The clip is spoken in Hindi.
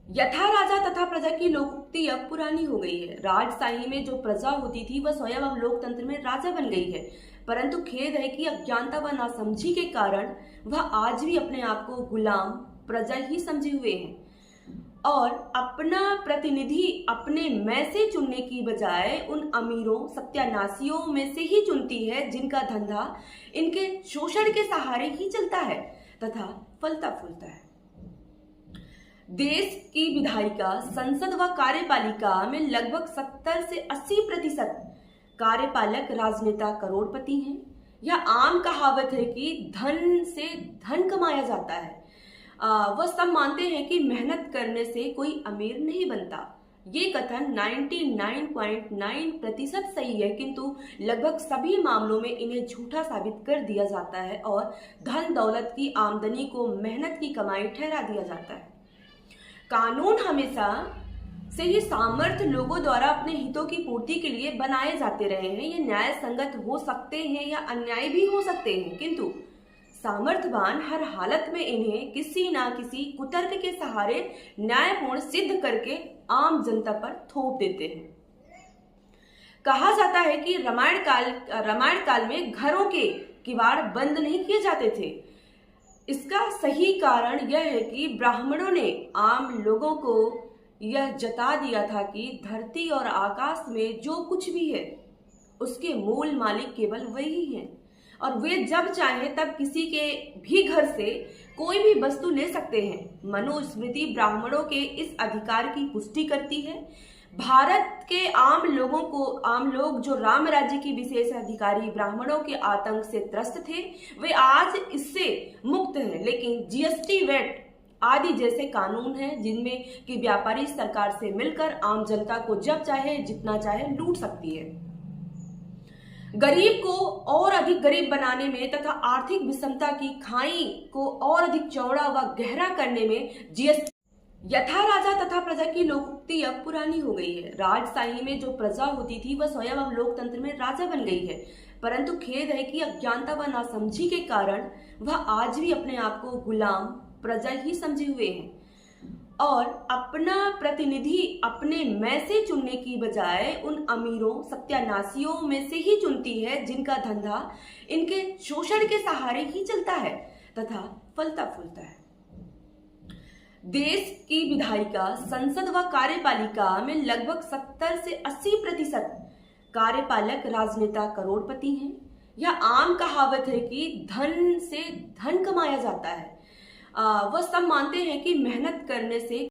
यथा राजा तथा प्रजा की लोकोक्ति अब पुरानी हो गई है। राजशाही में जो प्रजा होती थी वह स्वयं अब लोकतंत्र में राजा बन गई है। परंतु खेद है कि अज्ञानता व नासमझी के कारण वह आज भी अपने आप को गुलाम प्रजा ही समझे हुए हैं और अपना प्रतिनिधि अपने में से चुनने की बजाय उन अमीरों सत्यानाशियों में से ही चुनती है जिनका धंधा इनके शोषण के सहारे ही चलता है तथा फलता फूलता है। देश की विधायिका संसद व कार्यपालिका में लगभग 70 से 80% कार्यपालक राजनेता करोड़पति हैं। यह आम कहावत है कि धन से धन कमाया जाता है। वह सब मानते हैं कि मेहनत करने से कोई अमीर नहीं बनता। ये कथन 99.9% सही है, किंतु लगभग सभी मामलों में इन्हें झूठा साबित कर दिया जाता है और धन दौलत की आमदनी को मेहनत की कमाई ठहरा दिया जाता है। कानून हमेशा से ही सामर्थ्य लोगों द्वारा अपने हितों की पूर्ति के लिए बनाए जाते रहे हैं। ये न्याय संगत हो सकते हैं या अन्याय भी हो सकते हैं, किंतु सामर्थ्यवान हर हालत में इन्हें किसी ना किसी कुतर्क के सहारे न्यायपूर्ण सिद्ध करके आम जनता पर थोप देते हैं। कहा जाता है कि रामायण काल में घरों के किवाड़ बंद नहीं किए जाते थे। इसका सही कारण यह है कि ब्राह्मणों ने आम लोगों को यह जता दिया था कि धरती और आकाश में जो कुछ भी है उसके मूल मालिक केवल वही हैं और वे जब चाहें तब किसी के भी घर से कोई भी वस्तु ले सकते हैं। मनुस्मृति ब्राह्मणों के इस अधिकार की पुष्टि करती है। भारत के आम लोग जो राम राज्य की विशेष अधिकारी ब्राह्मणों के आतंक से त्रस्त थे, वे आज इससे मुक्त हैं। लेकिन जीएसटी, वैट आदि जैसे कानून हैं जिनमें कि व्यापारी सरकार से मिलकर आम जनता को जब चाहे जितना चाहे लूट सकती है। गरीब को और अधिक गरीब बनाने में तथा आर्थिक विषमता की खाई को और अधिक चौड़ा व गहरा करने में जीएसटी। यथा राजा तथा प्रजा की लोकोक्ति अब पुरानी हो गई है। राजशाही में जो प्रजा होती थी वह स्वयं अब लोकतंत्र में राजा बन गई है। परंतु खेद है कि अज्ञानता व नासमझी के कारण वह आज भी अपने आप को गुलाम प्रजा ही समझे हुए हैं और अपना प्रतिनिधि अपने में से चुनने की बजाय उन अमीरों सत्यानाशियों में से ही चुनती है जिनका धंधा इनके शोषण के सहारे ही चलता है तथा फलता फूलता है। देश की विधायिका संसद व कार्यपालिका में लगभग 70 से 80% कार्यपालक राजनेता करोड़पति हैं। यह आम कहावत है कि धन से धन कमाया जाता है। वह सब मानते हैं कि मेहनत करने से